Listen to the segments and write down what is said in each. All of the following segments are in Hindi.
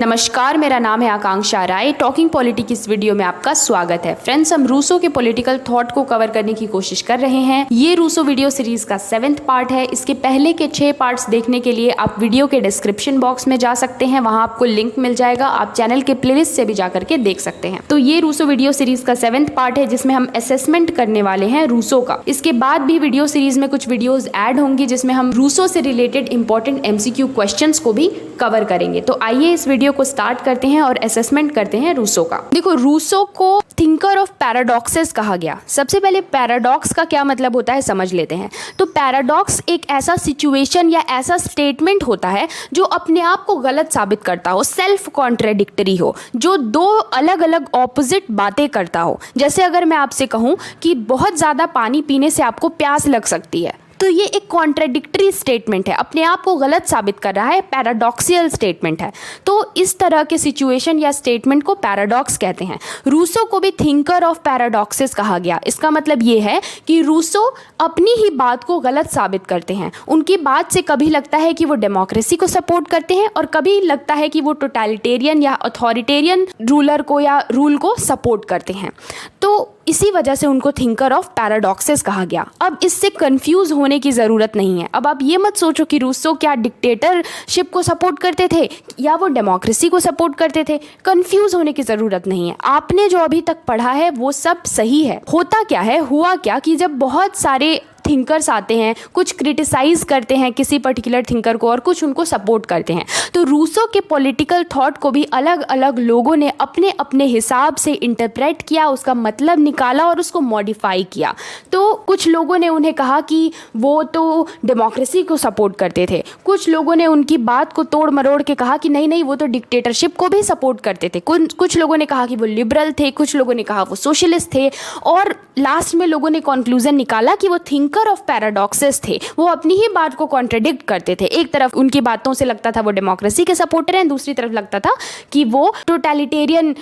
नमस्कार, मेरा नाम है आकांक्षा राय। टॉकिंग पॉलिटी की इस वीडियो में आपका स्वागत है। फ्रेंड्स, हम रूसो के पॉलिटिकल थॉट को कवर करने की कोशिश कर रहे हैं। ये रूसो वीडियो सीरीज का 7th पार्ट है। इसके पहले के 6 पार्ट्स देखने के लिए आप वीडियो के डिस्क्रिप्शन बॉक्स में जा सकते हैं, वहां आपको लिंक मिल जाएगा। आप चैनल के प्लेलिस्ट से भी जाकर के देख सकते हैं। तो ये रूसो वीडियो सीरीज का 7th पार्ट है, जिसमें हम असेसमेंट करने वाले हैं रूसो का। इसके बाद भी वीडियो सीरीज में कुछ वीडियोज ऐड होंगी, जिसमें हम रूसो से रिलेटेड इंपॉर्टेंट MCQ क्वेश्चंस को भी कवर करेंगे। तो आइए इस वीडियो को स्टार्ट करते हैं और असेसमेंट करते हैं रूसो का। देखो, रूसो को थिंकर ऑफ पैराडॉक्सेस कहा गया। सबसे पहले पैराडॉक्स का क्या मतलब होता है समझ लेते हैं। तो पैराडॉक्स एक ऐसा सिचुएशन या ऐसा स्टेटमेंट होता है जो अपने आप को गलत साबित करता हो, सेल्फ कॉन्ट्रेडिक्टरी हो, जो दो अलग अलग ऑपोजिट बातें करता हो। जैसे अगर मैं आपसे कहूँ कि बहुत ज़्यादा पानी पीने से आपको प्यास लग सकती है, तो ये एक कॉन्ट्राडिक्टरी स्टेटमेंट है, अपने आप को गलत साबित कर रहा है, पैराडॉक्सियल स्टेटमेंट है। तो इस तरह के सिचुएशन या स्टेटमेंट को पैराडॉक्स कहते हैं। रूसो को भी थिंकर ऑफ पैराडॉक्सेस कहा गया। इसका मतलब ये है कि रूसो अपनी ही बात को गलत साबित करते हैं। उनकी बात से कभी लगता है कि वो डेमोक्रेसी को सपोर्ट करते हैं और कभी लगता है कि वो टोटलिटेरियन या अथॉरिटेरियन रूलर को या रूल को सपोर्ट करते हैं। तो इसी वजह से उनको थिंकर ऑफ पैराडॉक्सेस कहा गया। अब इससे कंफ्यूज होने की ज़रूरत नहीं है। अब आप ये मत सोचो कि रूसो क्या डिक्टेटरशिप को सपोर्ट करते थे या वो डेमोक्रेसी को सपोर्ट करते थे। कंफ्यूज होने की ज़रूरत नहीं है। आपने जो अभी तक पढ़ा है वो सब सही है। होता क्या है, हुआ क्या कि जब बहुत सारे थिंकर्स आते हैं, कुछ क्रिटिसाइज करते हैं किसी पर्टिकुलर थिंकर को और कुछ उनको सपोर्ट करते हैं, तो रूसो के पॉलिटिकल थॉट को भी अलग अलग लोगों ने अपने अपने हिसाब से इंटरप्रेट किया, उसका मतलब निकाला और उसको मॉडिफाई किया। तो कुछ लोगों ने उन्हें कहा कि वो तो डेमोक्रेसी को सपोर्ट करते थे, कुछ लोगों ने उनकी बात को तोड़ मरोड़ के कहा कि नहीं नहीं वो तो डिक्टेटरशिप को भी सपोर्ट करते थे, कुछ लोगों ने कहा कि वो लिबरल थे, कुछ लोगों ने कहा वो सोशलिस्ट थे, और लास्ट में लोगों ने कंक्लूजन निकाला कि वो थिंकर ऑफ पैराडॉक्सेस थे। वो अपनी ही बात को कॉन्ट्रडिक्ट करते थे। एक तरफ उनकी बातों से लगता था वो डेमोक्रेसी के सपोर्टर हैं, दूसरी तरफ लगता था कि वो टोटलिटेरियन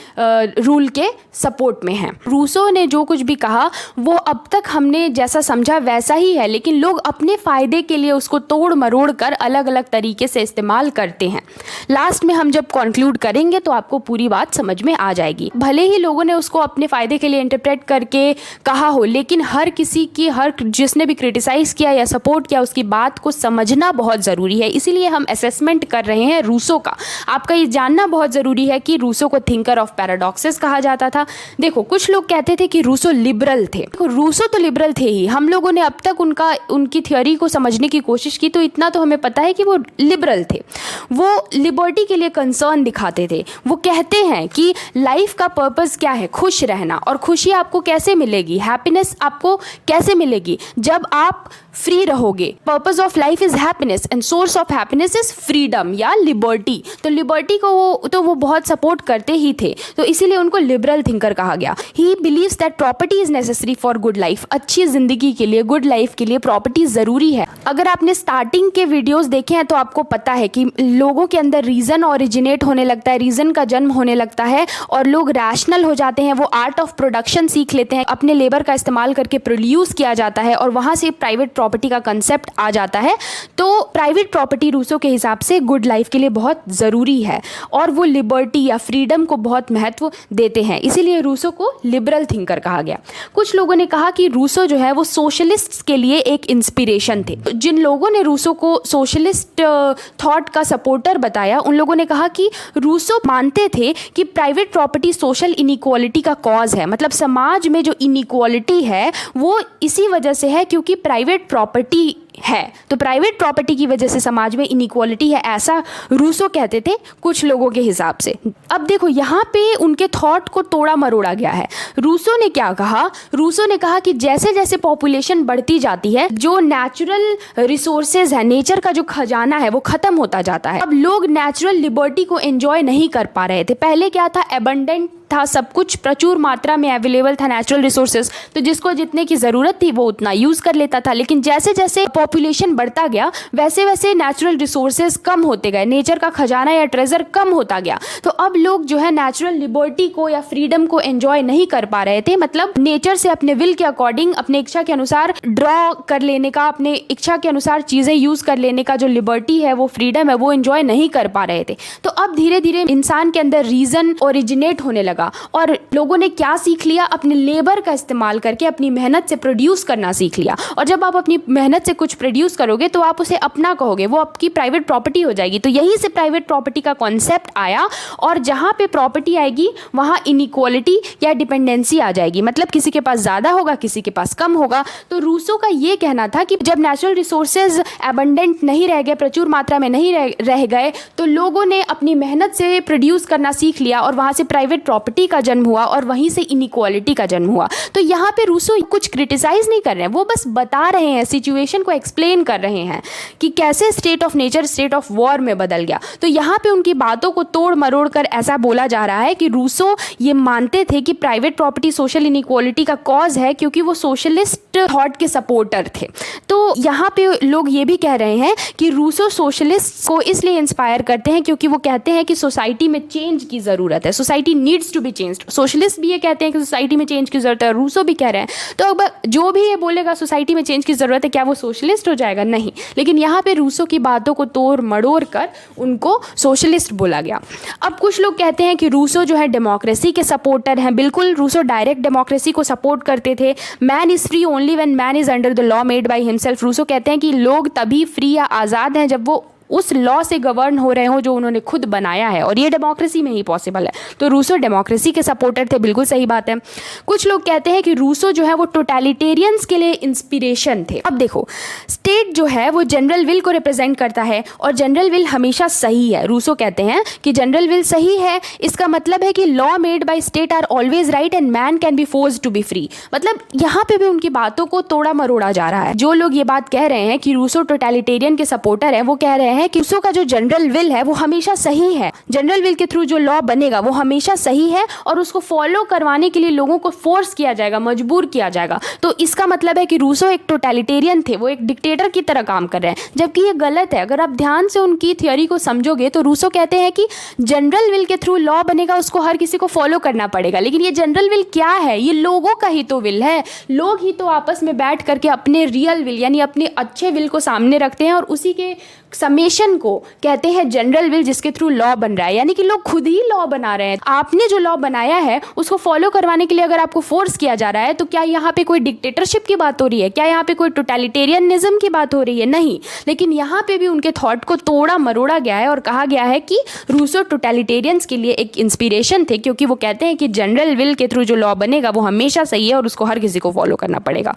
रूल के सपोर्ट में हैं। रूसो ने जो कुछ भी कहा वो अब तक हमने जैसा समझा वैसा ही है, लेकिन लोग अपने फायदे के लिए उसको तोड़ मरोड़ कर अलग अलग तरीके से इस्तेमाल करते हैं। लास्ट में हम जब कंक्लूड करेंगे तो आपको पूरी बात समझ में आ जाएगी। भले ही लोगों ने उसको अपने फायदे के लिए इंटरप्रेट करके कहा हो, लेकिन हर किसी की, हर जिसने भी क्रिटिसाइज किया या सपोर्ट किया, उसकी बात को समझना बहुत ज़रूरी है। इसीलिए हम असेसमेंट कर रहे हैं रूसो का। आपका ये जानना बहुत ज़रूरी है कि रूसो को थिंकर ऑफ पैराडॉक्सेस कहा जाता था। देखो, कुछ लोग कहते थे कि रूसो लिबरल थे। रूसो तो लिबरल थे ही। हम लोगों ने अब तक उनकी थ्योरी को समझने की कोशिश की, तो इतना तो हमें पता है कि वो लिबरल थे। वो लिबर्टी के लिए कंसर्न दिखाते थे। वो कहते हैं कि लाइफ का पर्पस क्या है, खुश रहना। और खुशी आपको कैसे मिलेगी, हैप्पीनेस आपको कैसे मिलेगी, जब आप फ्री रहोगे। Purpose of life is happiness and source of happiness is freedom या लिबर्टी। तो लिबर्टी को वो बहुत सपोर्ट करते ही थे, तो इसीलिए उनको लिबरल थिंकर कहा गया। He believes that property is necessary for good life. अच्छी जिंदगी के लिए, गुड लाइफ के लिए प्रॉपर्टी ज़रूरी है। अगर आपने स्टार्टिंग के वीडियोस देखे हैं तो आपको पता है कि लोगों के अंदर रीज़न ओरिजिनेट होने लगता है, रीज़न का जन्म होने लगता है और लोग रैशनल हो जाते हैं। वो आर्ट ऑफ प्रोडक्शन सीख लेते हैं, अपने लेबर का इस्तेमाल करके प्रोड्यूस किया जाता है और वहाँ से प्राइवेट प्रॉपर्टी का कंसेप्ट आ जाता है। तो प्राइवेट प्रॉपर्टी रूसो के हिसाब से गुड लाइफ के लिए बहुत ज़रूरी है और वो लिबर्टी या फ्रीडम को बहुत महत्व देते हैं। इसीलिए रूसो को लिबरल थिंकर कहा गया। कुछ लोगों ने कहा कि रूसो जो है वो सोशलिस्ट्स के लिए एक इंस्पिरेशन थे। जिन लोगों ने रूसो को सोशलिस्ट थॉट का सपोर्टर बताया, उन लोगों ने कहा कि रूसो मानते थे कि प्राइवेट प्रॉपर्टी सोशल इनइक्वालिटी का कॉज है। मतलब समाज में जो इनइक्वालिटी है वो इसी वजह से है क्योंकि प्राइवेट प्रॉपर्टी है। तो प्राइवेट प्रॉपर्टी की वजह से समाज में इनइक्वालिटी है, ऐसा रूसो कहते थे कुछ लोगों के हिसाब से। अब देखो, यहाँ पे उनके थॉट को तोड़ा मरोड़ा गया है। रूसो ने क्या कहा? रूसो ने कहा कि जैसे जैसे पॉपुलेशन बढ़ती जाती है, जो नेचुरल रिसोर्सेज है, नेचर का जो खजाना है, वो खत्म होता जाता है। अब लोग नेचुरल लिबर्टी को एंजॉय नहीं कर पा रहे थे। पहले क्या था, एबंडेंट था, सब कुछ प्रचुर मात्रा में अवेलेबल था, नेचुरल रिसोर्सेज, तो जिसको जितने की ज़रूरत थी वो उतना यूज़ कर लेता था। लेकिन जैसे जैसे पॉपुलेशन बढ़ता गया वैसे वैसे नेचुरल रिसोर्सेज कम होते गए, नेचर का खजाना या ट्रेजर कम होता गया। तो अब लोग जो है नेचुरल लिबर्टी को या फ्रीडम को एंजॉय नहीं कर पा रहे थे, मतलब नेचर से अपने विल के अकॉर्डिंग अपने इच्छा के अनुसार ड्रॉ कर लेने का, अपने इच्छा के अनुसार चीजें यूज कर लेने का जो लिबर्टी है, वो फ्रीडम है, वो एंजॉय नहीं कर पा रहे थे। तो अब धीरे धीरे इंसान के अंदर रीजन ओरिजिनेट होने लगा और लोगों ने क्या सीख लिया, अपने लेबर का इस्तेमाल करके अपनी मेहनत से प्रोड्यूस करना सीख लिया। और जब आप अपनी मेहनत से कुछ प्रोड्यूस करोगे तो आप उसे अपना कहोगे, वो आपकी प्राइवेट प्रॉपर्टी हो जाएगी। तो यहीं से प्राइवेट प्रॉपर्टी का कॉन्सेप्ट आया और जहां पे प्रॉपर्टी आएगी वहां इनइक्वालिटी या डिपेंडेंसी आ जाएगी, मतलब किसी के पास ज्यादा होगा, किसी के पास कम होगा। तो रूसो का ये कहना था कि जब नेचुरल रिसोर्सेज एबंडेंट नहीं रह गए, प्रचुर मात्रा में नहीं रह गए, तो लोगों ने अपनी मेहनत से प्रोड्यूस करना सीख लिया और वहां से प्राइवेट प्रॉपर्टी का जन्म हुआ और वहीं से इनइक्वालिटी का जन्म हुआ। तो यहाँ पे रूसो कुछ क्रिटिसाइज नहीं कर रहे हैं, वो बस बता रहे हैं, सिचुएशन को एक्सप्लेन कर रहे हैं कि कैसे state of nature state of war में बदल गया। तो यहाँ पे उनकी बातों को तोड़ मरोड़ कर ऐसा बोला जा रहा है कि रूसो ये मानते थे कि प्राइवेट प्रॉपर्टी सोशल इनइक्वालिटी का कॉज है, क्योंकि वो सोशलिस्ट थॉट के सपोर्टर थे। तो यहाँ पे लोग ये भी कह रहे हैं कि रूसो सोशलिस्ट को इसलिए इंस्पायर करते हैं क्योंकि वो कहते हैं कि सोसाइटी में चेंज की ज़रूरत है, society needs to be changed. Socialist भी ये कहते हैं कि सोसाइटी में चेंज की ज़रूरत है, रूसो भी कह रहे हैं। तो अब जो भी ये बोलेगा सोसाइटी में चेंज की ज़रूरत है, क्या वो सोशलिस्ट हो जाएगा? नहीं। लेकिन यहाँ पे रूसो की बातों को तोड़ मड़ोड़ कर उनको सोशलिस्ट बोला गया। अब कुछ लोग कहते हैं कि रूसो जो है डेमोक्रेसी के सपोर्टर हैं। बिल्कुल, रूसो डायरेक्ट डेमोक्रेसी को सपोर्ट करते थे। Man is free only when man is under the law made by himself. Rousseau कहते हैं कि लोग तभी फ्री या आज़ाद हैं जब वो उस लॉ से गवर्न हो रहे हो जो उन्होंने खुद बनाया है, और ये डेमोक्रेसी में ही पॉसिबल है। तो रूसो डेमोक्रेसी के सपोर्टर थे, बिल्कुल सही बात है। कुछ लोग कहते हैं कि रूसो जो है वो टोटलिटेरियंस के लिए इंस्पिरेशन थे। अब देखो, स्टेट जो है वो जनरल विल को रिप्रेजेंट करता है और जनरल विल हमेशा सही है। रूसो कहते हैं कि जनरल विल सही है, इसका मतलब है कि law made by state are always right and man can be forced to be free. मतलब यहाँ पे भी उनकी बातों को तोड़ा मरोड़ा जा रहा है। जो लोग ये बात कह रहे हैं कि रूसो टोटलिटेरियन के सपोर्टर है, वो कह रहे हैं कि रूसो का जो जनरल विल है वो हमेशा सही है। जनरल विल के थ्रू जो लॉ बनेगा वो हमेशा सही है और उसको फॉलो करवाने के लिए लोगों को फोर्स किया जाएगा, मजबूर किया जाएगा। तो इसका मतलब है कि रूसो एक टोटलिटेरियन थे, वो एक डिक्टेटर की तरह काम कर रहे हैं, जबकि ये गलत है। अगर आप ध्यान से उनकी थ्योरी को समझोगे तो रूसो कहते हैं कि जनरल विल के थ्रू लॉ बनेगा, उसको हर किसी को फॉलो करना पड़ेगा। लेकिन ये जनरल विल क्या है? ये लोगों का ही तो विल है। लोग ही तो आपस में बैठ करके अपने रियल विल यानी अपने अच्छे विल को सामने रखते हैं और उसी के समेशन को कहते हैं जनरल विल, जिसके थ्रू लॉ बन रहा है। यानी कि लोग खुद ही लॉ बना रहे हैं। आपने जो लॉ बनाया है उसको फॉलो करवाने के लिए अगर आपको फोर्स किया जा रहा है, तो क्या यहाँ पे कोई डिक्टेटरशिप की बात हो रही है? क्या यहाँ पे कोई टोटलिटेरियनिज्म की बात हो रही है? नहीं। लेकिन यहाँ पे भी उनके थॉट को तोड़ा मरोड़ा गया है और कहा गया है कि रूसो टोटलिटेरियंस के लिए एक इंस्पिरेशन थे, क्योंकि वो कहते हैं कि जनरल विल के थ्रू जो लॉ बनेगा वो हमेशा सही है और उसको हर किसी को फॉलो करना पड़ेगा।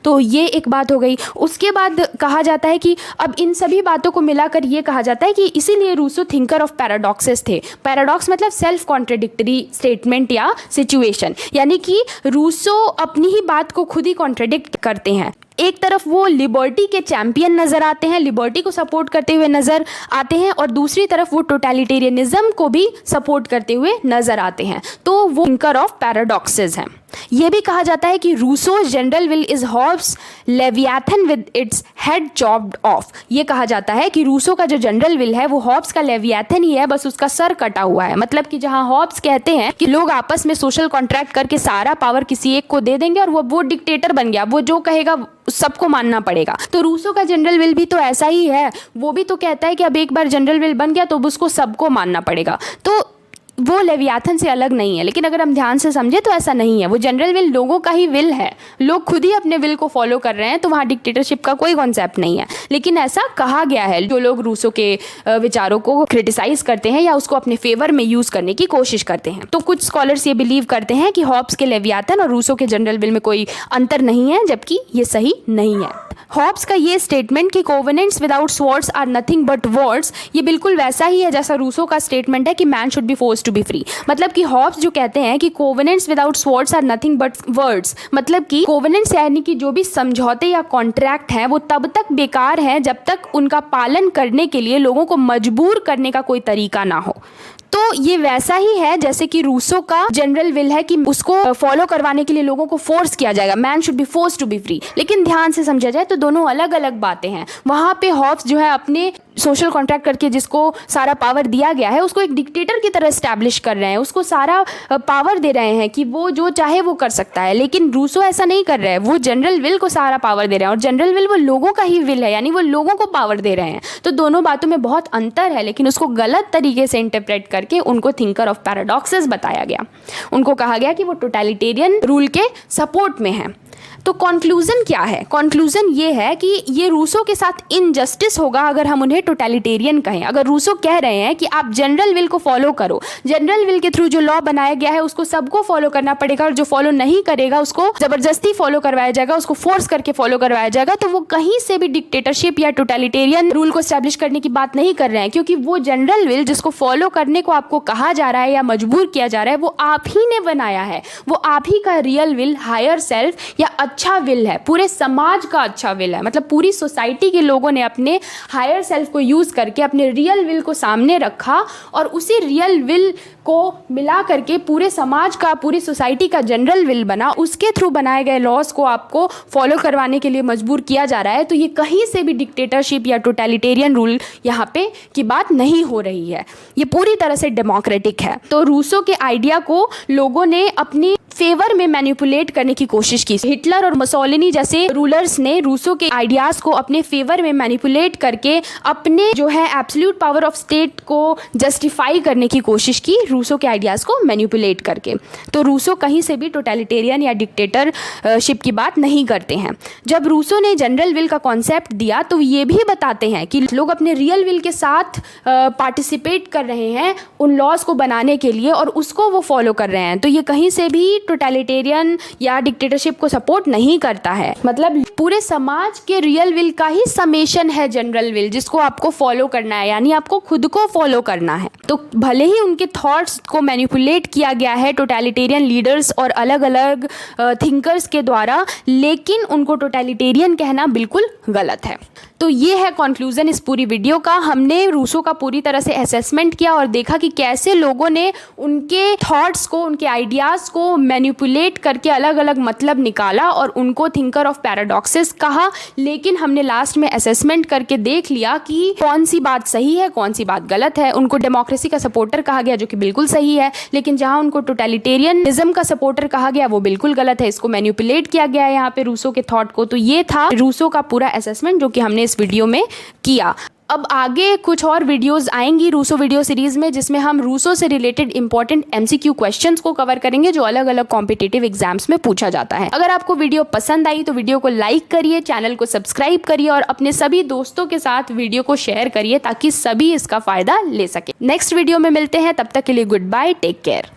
तो ये एक बात हो गई। उसके बाद कहा जाता है कि अब इन सभी बातों को मिलाकर ये कहा जाता है कि इसीलिए रूसो थिंकर ऑफ पैराडॉक्सेस थे। पैराडॉक्स मतलब सेल्फ कॉन्ट्रडिक्टरी स्टेटमेंट या सिचुएशन, यानी कि रूसो अपनी ही बात को खुद ही कॉन्ट्रडिक्ट करते हैं। एक तरफ वो लिबर्टी के चैंपियन नज़र आते हैं, लिबर्टी को सपोर्ट करते हुए नज़र आते हैं, और दूसरी तरफ वो टोटलिटेरियनिज्म को भी सपोर्ट करते हुए नज़र आते हैं। तो वो थिंकर ऑफ पैराडॉक्सेस हैं। ये भी कहा जाता है कि Rousseau general will is Hobbes Leviathan with its head chopped off. ये कहा जाता है कि रूसो का जो जनरल विल है वो हॉब्स का लेवियाथन ही है, बस उसका सर कटा हुआ है। मतलब कि जहां हॉब्स कहते हैं कि लोग आपस में सोशल कॉन्ट्रैक्ट करके सारा पावर किसी एक को दे देंगे और वो डिक्टेटर बन गया, वो जो कहेगा सबको मानना पड़ेगा। तो रूसो का जनरल विल भी तो ऐसा ही है। वो भी तो कहता है कि अब एक बार जनरल विल बन गया तो उसको सबको मानना पड़ेगा। तो वो लेवियाथन से अलग नहीं है। लेकिन अगर हम ध्यान से समझे तो ऐसा नहीं है। वो जनरल विल लोगों का ही विल है, लोग खुद ही अपने विल को फॉलो कर रहे हैं, तो वहाँ डिक्टेटरशिप का कोई कॉन्सेप्ट नहीं है। लेकिन ऐसा कहा गया है। जो लोग रूसो के विचारों को क्रिटिसाइज करते हैं या उसको अपने फेवर में यूज़ करने की कोशिश करते हैं, तो कुछ स्कॉलर्स ये बिलीव करते हैं कि हॉब्स के लेवियाथन और रूसो के जनरल विल में कोई अंतर नहीं है, जबकि ये सही नहीं है। हॉब्स का ये स्टेटमेंट कि covenants without swords are nothing but words, ये बिल्कुल वैसा ही है जैसा रूसो का स्टेटमेंट है कि man should be forced to be free. मतलब कि हॉब्स जो कहते हैं कि covenants without swords are nothing but words, मतलब कि कोवेनेंट्स यानी कि जो भी समझौते या कॉन्ट्रैक्ट हैं वो तब तक बेकार हैं जब तक उनका पालन करने के लिए लोगों को मजबूर करने का कोई तरीका ना हो। तो ये वैसा ही है जैसे कि रूसो का जनरल विल है कि उसको फॉलो करवाने के लिए लोगों को फोर्स किया जाएगा, man should be force to be free. लेकिन ध्यान से समझा जाए तो दोनों अलग अलग बातें हैं। वहां पे हॉब्स जो है अपने सोशल कॉन्ट्रैक्ट करके जिसको सारा पावर दिया गया है उसको एक डिक्टेटर की तरह स्टैब्लिश कर रहे हैं, उसको सारा पावर दे रहे हैं कि वो जो चाहे वो कर सकता है। लेकिन रूसो ऐसा नहीं कर रहे हैं, वो जनरल विल को सारा पावर दे रहे हैं और जनरल विल वो लोगों का ही विल है, यानी वो लोगों को पावर दे रहे हैं। तो दोनों बातों में बहुत अंतर है, लेकिन उसको गलत तरीके से इंटरप्रेट करके उनको थिंकर ऑफ पैराडॉक्सेस बताया गया। उनको कहा गया कि वो टोटलिटेरियन रूल के सपोर्ट में है। तो कंक्लूजन क्या है? कंक्लूजन ये है कि ये रूसो के साथ इनजस्टिस होगा अगर हम उन्हें टोटलिटेरियन कहें। अगर रूसो कह रहे हैं कि आप जनरल विल को फॉलो करो, जनरल विल के थ्रू जो लॉ बनाया गया है उसको सबको फॉलो करना पड़ेगा और जो फॉलो नहीं करेगा उसको जबरदस्ती फॉलो करवाया जाएगा, उसको फोर्स करके फॉलो करवाया जाएगा, तो वो कहीं से भी डिक्टेटरशिप या टोटलिटेरियन रूल को स्टैब्लिश करने की बात नहीं कर रहे हैं। क्योंकि वो जनरल विल जिसको फॉलो करने को आपको कहा जा रहा है या मजबूर किया जा रहा है वो आप ही ने बनाया है, वो आप ही का रियल विल, हायर सेल्फ या अच्छा विल है, पूरे समाज का अच्छा विल है। मतलब पूरी सोसाइटी के लोगों ने अपने हायर सेल्फ को यूज करके अपने रियल विल को सामने रखा और उसी रियल विल को मिला करके पूरे समाज का, पूरी सोसाइटी का जनरल विल बना। उसके थ्रू बनाए गए लॉज को आपको फॉलो करवाने के लिए मजबूर किया जा रहा है। तो ये कहीं से भी डिक्टेटरशिप या टोटलिटेरियन रूल यहाँ पे की बात नहीं हो रही है, ये पूरी तरह से डेमोक्रेटिक है। तो रूसो के आइडिया को लोगों ने अपनी फेवर में मैनिपुलेट करने की कोशिश की। हिटलर और मुसोलिनी जैसे रूलर्स ने रूसो के आइडियाज को अपने फेवर में मैनिपुलेट करके अपने जो है एब्सोल्यूट पावर ऑफ स्टेट को जस्टिफाई करने की कोशिश की, रूसो के आइडियाज को मैनिपुलेट करके। तो रूसो कहीं से भी टोटलिटेरियन या डिक्टेटरशिप की बात नहीं करते हैं। जब रूसो ने जनरल विल का कॉन्सेप्ट दिया तो ये भी बताते हैं कि लोग अपने रियल विल के साथ पार्टिसिपेट कर रहे हैं उन लॉज को बनाने के लिए और उसको वो फॉलो कर रहे हैं। तो ये कहीं से भी टोटलिटेरियन या डिक्टेटरशिप को सपोर्ट नहीं करता है। मतलब पूरे समाज के रियल विल का ही समेशन है जनरल विल, जिसको आपको फॉलो करना है, यानी आपको खुद को फॉलो करना है। तो भले ही उनके थॉट्स को मैनिपुलेट किया गया है टोटलिटेरियन लीडर्स और अलग अलग थिंकर्स के द्वारा, लेकिन उनको टोटलिटेरियन कहना बिल्कुल गलत है। तो ये है कंक्लूजन इस पूरी वीडियो का। हमने रूसो का पूरी तरह से असेसमेंट किया और देखा कि कैसे लोगों ने उनके थॉट्स को, उनके आइडियाज़ को मैनिपुलेट करके अलग अलग मतलब निकाला और उनको थिंकर ऑफ पैराडॉक्सेस कहा। लेकिन हमने लास्ट में असेसमेंट करके देख लिया कि कौन सी बात सही है, कौन सी बात गलत है। उनको डेमोक्रेसी का सपोर्टर कहा गया जो कि बिल्कुल सही है, लेकिन जहाँ उनको टोटलिटेरियनिज्म का सपोर्टर कहा गया वो बिल्कुल गलत है। इसको मैनिपुलेट किया गया है यहाँ पे रूसो के थॉट को। तो ये था रूसो का पूरा असेसमेंट जो कि हमने इस वीडियो में किया। अब आगे कुछ और वीडियोस आएंगी रूसो वीडियो सीरीज में, जिसमें हम रूसो से रिलेटेड इंपॉर्टेंट एमसीक्यू क्वेश्चंस को कवर करेंगे जो अलग अलग कॉम्पिटिटिव एग्जाम्स में पूछा जाता है। अगर आपको वीडियो पसंद आई तो वीडियो को लाइक करिए, चैनल को सब्सक्राइब करिए और अपने सभी दोस्तों के साथ वीडियो को शेयर करिए ताकि सभी इसका फायदा ले सके। नेक्स्ट वीडियो में मिलते हैं, तब तक के लिए गुड बाय, टेक केयर।